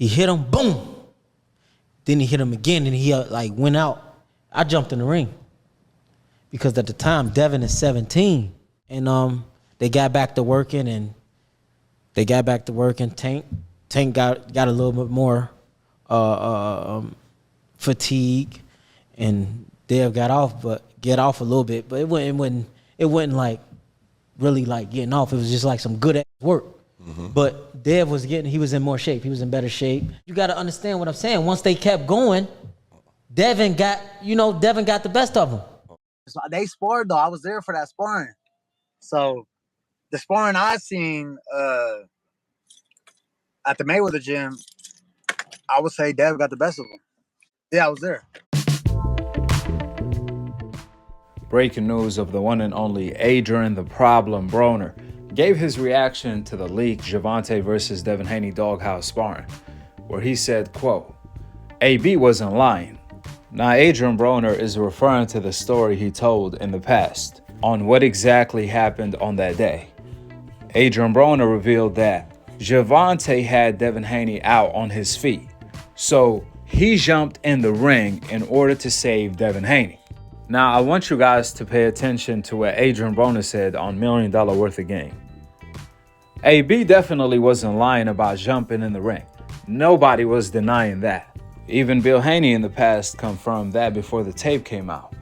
He hit him, boom. Then he hit him again, and he like went out. I jumped in the ring because at the time Devin is 17, and they got back to working, Tank got a little bit more fatigue, and Dev got off a little bit, but it wasn't like really like getting off. It was just like some good ass work. Mm-hmm. But Dev he was in more shape. He was in better shape. You got to understand what I'm saying. Once they kept going, Devin got the best of them. So they sparred though. I was there for that sparring. So the sparring I seen at the Mayweather gym, I would say Dev got the best of them. Yeah, I was there. Breaking news of the one and only Adrien "The Problem" Broner gave his reaction to the leaked Gervonta versus Devin Haney DogHouse sparring, where he said, quote, "AB wasn't lying." Now, Adrien Broner is referring to the story he told in the past on what exactly happened on that day. Adrien Broner revealed that Gervonta had Devin Haney out on his feet, so he jumped in the ring in order to save Devin Haney. Now, I want you guys to pay attention to what Adrien Broner said on $1 Million Worth of Game. AB definitely wasn't lying about jumping in the ring. Nobody was denying that. Even Bill Haney in the past confirmed that before the tape came out.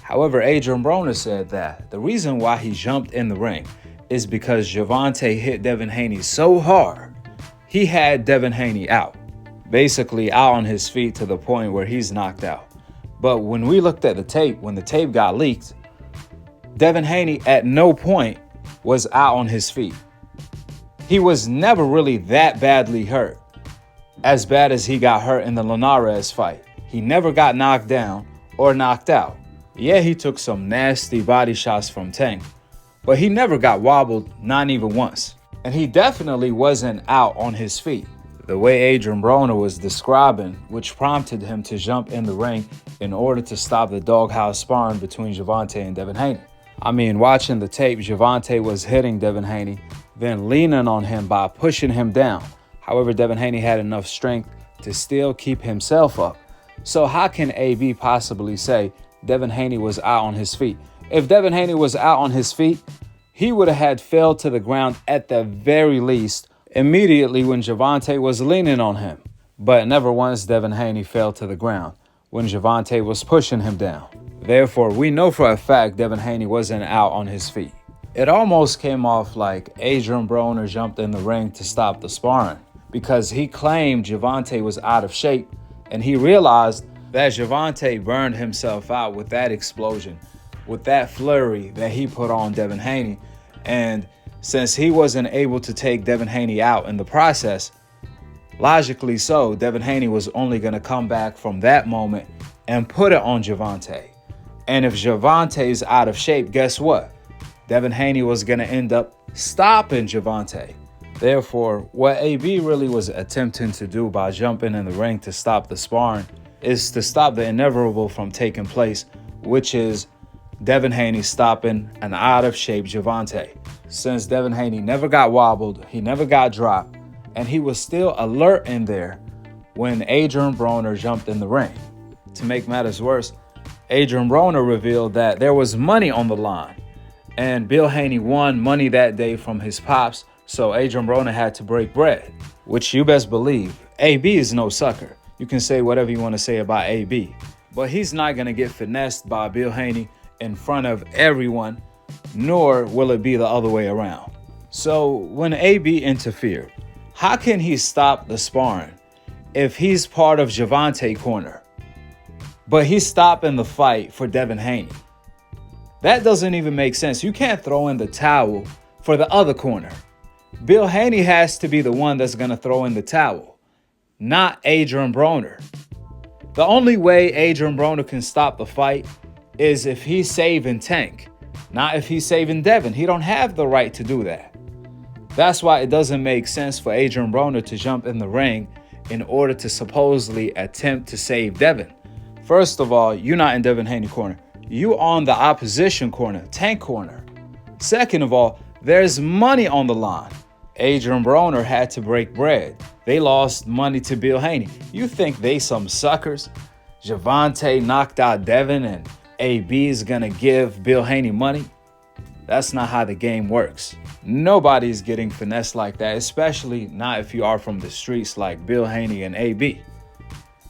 However, Adrien Broner said that the reason why he jumped in the ring is because Gervonta hit Devin Haney so hard, he had Devin Haney out. Basically out on his feet to the point where he's knocked out. But when we looked at the tape, when the tape got leaked, Devin Haney at no point was out on his feet. He was never really that badly hurt, as bad as he got hurt in the Linares fight. He never got knocked down or knocked out. Yeah, he took some nasty body shots from Tank, but he never got wobbled, not even once. And he definitely wasn't out on his feet, the way Adrien Broner was describing, which prompted him to jump in the ring in order to stop the DogHouse sparring between Gervonta and Devin Haney. I mean, watching the tape, Gervonta was hitting Devin Haney, then leaning on him by pushing him down. However, Devin Haney had enough strength to still keep himself up. So how can AB possibly say Devin Haney was out on his feet? If Devin Haney was out on his feet, he would have had fell to the ground at the very least immediately when Gervonta was leaning on him. But never once Devin Haney fell to the ground when Gervonta was pushing him down. Therefore, we know for a fact Devin Haney wasn't out on his feet. It almost came off like Adrien Broner jumped in the ring to stop the sparring because he claimed Gervonta was out of shape, and he realized that Gervonta burned himself out with that explosion, with that flurry that he put on Devin Haney. And since he wasn't able to take Devin Haney out in the process, logically so, Devin Haney was only going to come back from that moment and put it on Gervonta. And if Gervonta is out of shape, guess what? Devin Haney was going to end up stopping Gervonta. Therefore, what AB really was attempting to do by jumping in the ring to stop the sparring is to stop the inevitable from taking place, which is Devin Haney stopping an out-of-shape Gervonta. Since Devin Haney never got wobbled, he never got dropped, and he was still alert in there when Adrien Broner jumped in the ring. To make matters worse, Adrien Broner revealed that there was money on the line, and Bill Haney won money that day from his pops, so Adrien Broner had to break bread, which you best believe, AB is no sucker. You can say whatever you want to say about AB, but he's not going to get finessed by Bill Haney in front of everyone, nor will it be the other way around. So when AB interfered, how can he stop the sparring if he's part of Gervonta corner, but he's stopping the fight for Devin Haney? That doesn't even make sense. You can't throw in the towel for the other corner. Bill Haney has to be the one that's going to throw in the towel, not Adrien Broner. The only way Adrien Broner can stop the fight is if he's saving Tank, not if he's saving Devin. He don't have the right to do that. That's why it doesn't make sense for Adrien Broner to jump in the ring in order to supposedly attempt to save Devin. First of all, you're not in Devin Haney corner. You on the opposition corner, Tank corner. Second of all, there's money on the line. Adrien Broner had to break bread. They lost money to Bill Haney. You think they some suckers? Gervonta knocked out Devin and AB is gonna give Bill Haney money? That's not how the game works. Nobody's getting finessed like that, especially not if you are from the streets like Bill Haney and AB.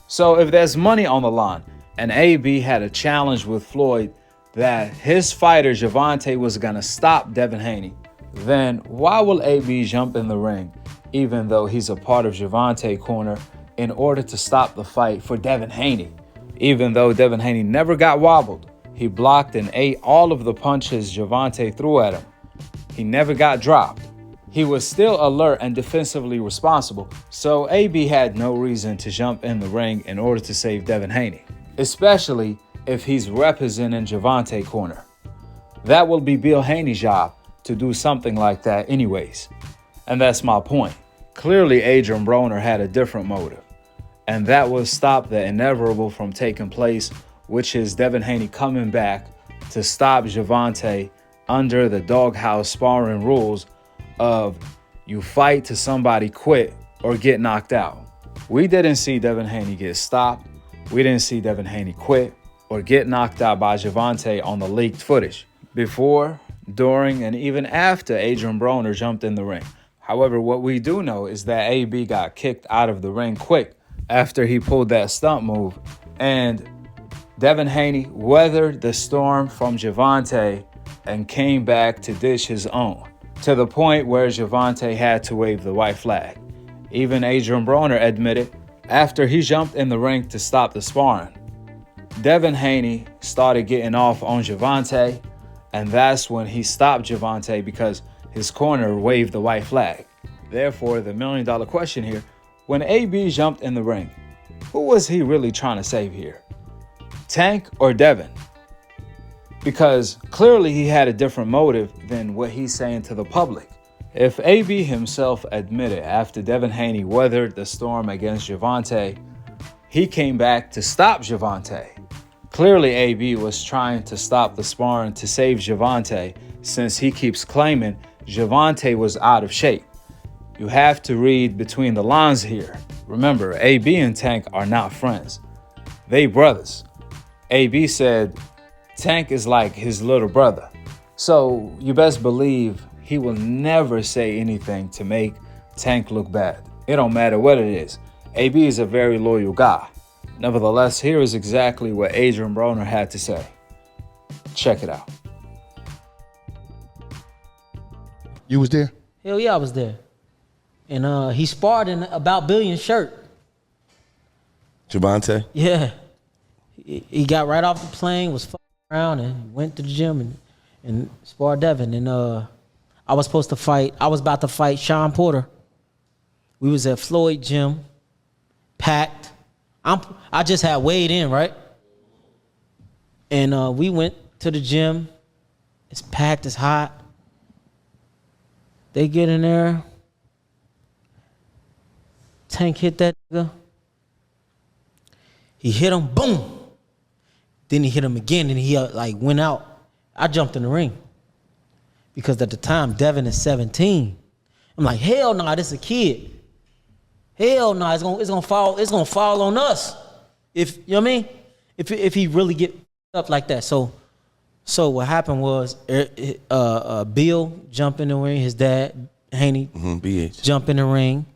So if there's money on the line and AB had a challenge with Floyd that his fighter Gervonta was gonna stop Devin Haney, then why will AB jump in the ring even though he's a part of Gervonta's corner in order to stop the fight for Devin Haney? Even though Devin Haney never got wobbled, he blocked and ate all of the punches Gervonta threw at him. He never got dropped. He was still alert and defensively responsible, so AB had no reason to jump in the ring in order to save Devin Haney, especially if he's representing Gervonta's corner. That will be Bill Haney's job to do something like that anyways. And that's my point. Clearly, Adrien Broner had a different motive, and that was stop the inevitable from taking place, which is Devin Haney coming back to stop Gervonta under the DogHouse sparring rules of you fight till somebody quit or get knocked out. We didn't see Devin Haney get stopped. We didn't see Devin Haney quit or get knocked out by Gervonta on the leaked footage before, during, and even after Adrien Broner jumped in the ring. However, what we do know is that AB got kicked out of the ring quick after he pulled that stunt move, and Devin Haney weathered the storm from Gervonta and came back to dish his own, to the point where Gervonta had to wave the white flag. Even Adrien Broner admitted after he jumped in the ring to stop the sparring, Devin Haney started getting off on Gervonta, and that's when he stopped Gervonta because his corner waved the white flag. Therefore, the million-dollar question here, when AB jumped in the ring, who was he really trying to save here? Tank or Devin? Because clearly he had a different motive than what he's saying to the public. If AB himself admitted after Devin Haney weathered the storm against Gervonta, he came back to stop Gervonta. Clearly AB was trying to stop the sparring to save Gervonta, since he keeps claiming Gervonta was out of shape. You have to read between the lines here. Remember, AB and Tank are not friends. They brothers. AB said Tank is like his little brother. So you best believe he will never say anything to make Tank look bad. It don't matter what it is. AB is a very loyal guy. Nevertheless, here is exactly what Adrien Broner had to say. Check it out. You was there? Hell yeah, I was there. And he sparred in About Billion's shirt. Gervonta? Yeah. He got right off the plane, was fucking around, and went to the gym and sparred Devin. And I was about to fight Sean Porter. We was at Floyd gym, packed. I just had weighed in, right? And we went to the gym. It's packed, it's hot. They get in there. Tank hit that nigga. He hit him, boom. Then he hit him again, and he went out. I jumped in the ring because at the time Devin is 17. I'm like, hell no, this is a kid. Hell no, it's gonna fall on us. If you know what I mean? If he really get up like that. So what happened was Bill jumped in the ring, his dad, Haney, BH. jump in the ring.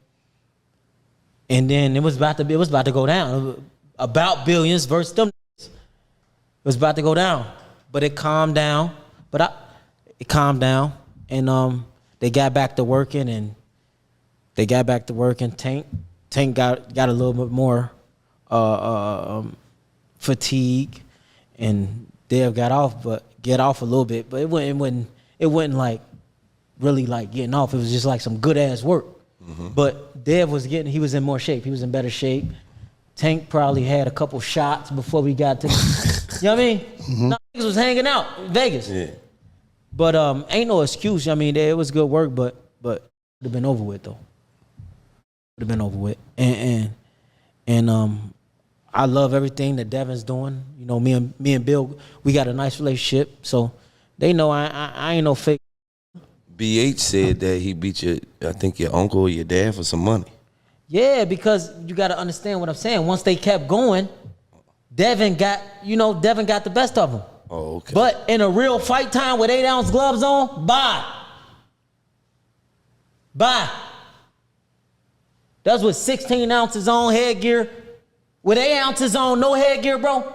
And then it was about to go down. About Billions versus them. It was about to go down. But it calmed down. It calmed down. And they got back to working, and Tank got a little bit more fatigue, and Dev got off a little bit, but it wasn't like really like getting off. It was just like some good ass work. Mm-hmm. But Dev he was in more shape. He was in better shape. Tank probably had a couple shots before we got to, you know what I mean? Mm-hmm. No, niggas was hanging out in Vegas. Yeah. But ain't no excuse. I mean, it was good work, but would have been over with though. Would have been over with. And I love everything that Devin's doing. You know, me and Bill, we got a nice relationship, so they know I ain't no fake. BH said that he beat your uncle or your dad for some money. Yeah, because you got to understand what I'm saying. Once they kept going, Devin got the best of them. Oh, okay. But in a real fight time with 8-ounce gloves on, bye. That's with 16 ounces on headgear. With 8 ounces on, no headgear, bro.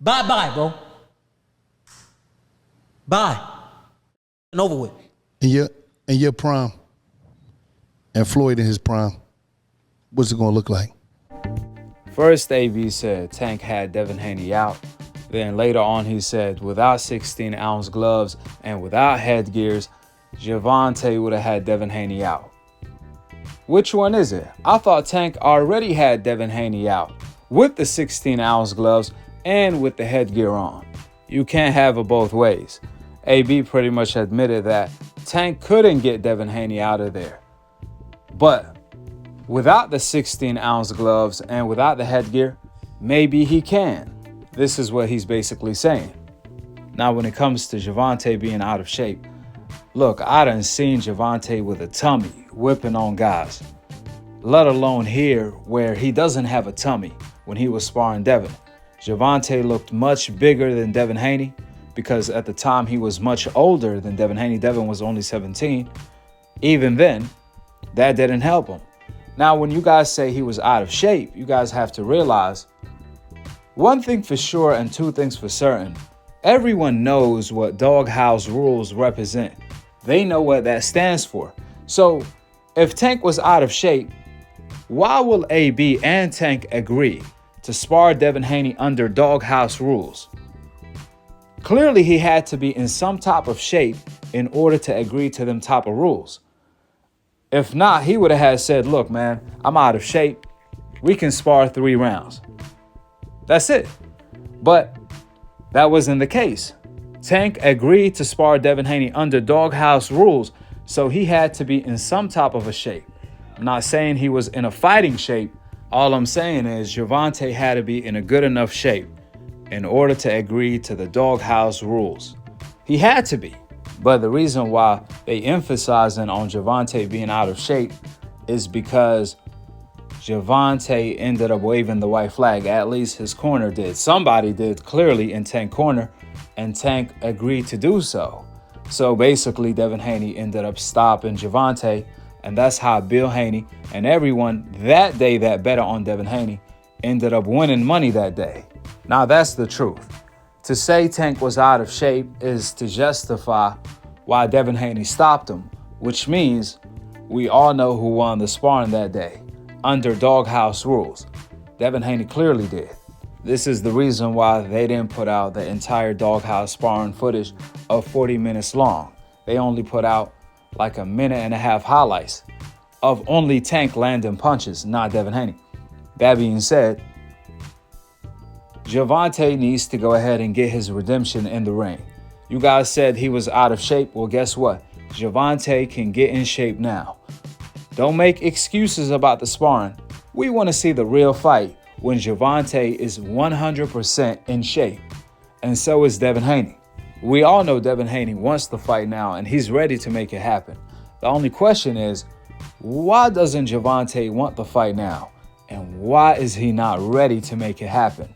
Bye, bro. Bye. And over with. In your prime, and Floyd in his prime, what's it gonna look like? First, AB said Tank had Devin Haney out. Then later on, he said without 16-ounce gloves and without headgears, Gervonta would have had Devin Haney out. Which one is it? I thought Tank already had Devin Haney out with the 16-ounce gloves and with the headgear on. You can't have it both ways. AB pretty much admitted that Tank couldn't get Devin Haney out of there. But without the 16-ounce gloves and without the headgear, maybe he can. This is what he's basically saying. Now, when it comes to Gervonta being out of shape, look, I done seen Gervonta with a tummy whipping on guys, let alone here where he doesn't have a tummy when he was sparring Devin. Gervonta looked much bigger than Devin Haney because at the time he was much older than Devin Haney. Devin was only 17. Even then, that didn't help him. Now, when you guys say he was out of shape, you guys have to realize one thing for sure and two things for certain. Everyone knows what DogHouse rules represent. They know what that stands for. So if Tank was out of shape, why will AB and Tank agree to spar Devin Haney under DogHouse rules? Clearly, he had to be in some type of shape in order to agree to them type of rules. If not, he would have said, look, man, I'm out of shape. We can spar 3 rounds. That's it. But that wasn't the case. Tank agreed to spar Devin Haney under DogHouse rules, so he had to be in some type of a shape. I'm not saying he was in a fighting shape. All I'm saying is Gervonta had to be in a good enough shape in order to agree to the DogHouse rules. He had to be. But the reason why they emphasizing on Gervonta being out of shape is because Gervonta ended up waving the white flag. At least his corner did. Somebody did clearly in Tank corner, and Tank agreed to do so. So basically, Devin Haney ended up stopping Gervonta, and that's how Bill Haney and everyone that day that bet on Devin Haney ended up winning money that day. Now, that's the truth. To say Tank was out of shape is to justify why Devin Haney stopped him, which means we all know who won the sparring that day under DogHouse rules. Devin Haney clearly did. This is the reason why they didn't put out the entire DogHouse sparring footage of 40 minutes long. They only put out like 1.5 minute highlights of only Tank landing punches, not Devin Haney. That being said, Gervonta needs to go ahead and get his redemption in the ring. You guys said he was out of shape. Well, guess what? Gervonta can get in shape now. Don't make excuses about the sparring. We want to see the real fight when Gervonta is 100% in shape. And so is Devin Haney. We all know Devin Haney wants the fight now, and he's ready to make it happen. The only question is, why doesn't Gervonta want the fight now? And why is he not ready to make it happen?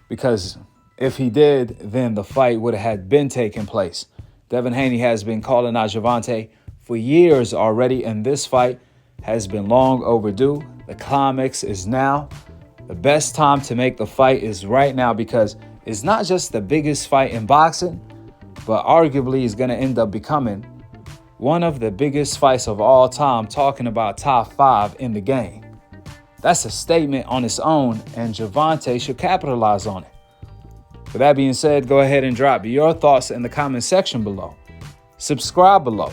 Because if he did, then the fight would have been taking place. Devin Haney has been calling out Gervonta for years already, and this fight has been long overdue. The climax is now. The best time to make the fight is right now because it's not just the biggest fight in boxing, but arguably is going to end up becoming one of the biggest fights of all time, talking about top 5 in the game. That's a statement on its own, and Gervonta should capitalize on it. With that being said, go ahead and drop your thoughts in the comment section below. Subscribe below,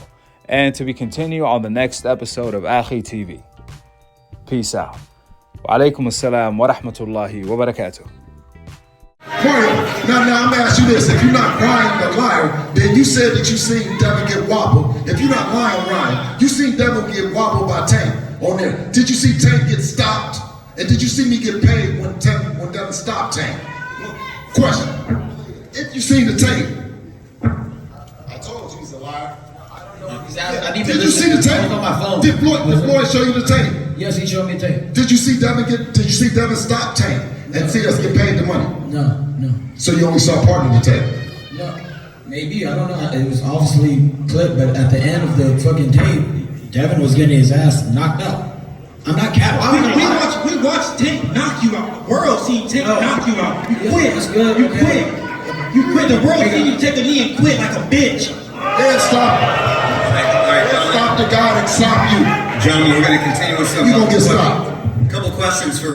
and to be continued on the next episode of Akhi TV. Peace out. Wa alaikum assalam wa rahmatullahi wa barakatuh. Now I'm gonna ask you this. If you're not crying a liar, then you said that you seen Devin get wobbled. If you're not lying, Ryan, you seen Devin get wobbled by Tank on there. Did you see Tank get stopped? And did you see me get paid when Devin stopped Tank? Question. If you seen the tape. I told you he's a liar. I need Did you see the tape? on my phone. Did Floyd show you the tape? Yes, he showed me tape. Did you see Devin stop Tank and see us get paid the money? No. So you only saw part of the tape? No. Maybe, I don't know. It was obviously clipped, but at the end of the fucking tape, Devin was getting his ass knocked out. I'm not capping. We watched Tank knock you out. The world seen Tank knock you out. You quit. That's good. You quit. You quit. The world seen you take a knee and quit like a bitch. Then stop the guy and stop you. Gentlemen, we're going to continue with some. You gonna get stopped. A couple questions for.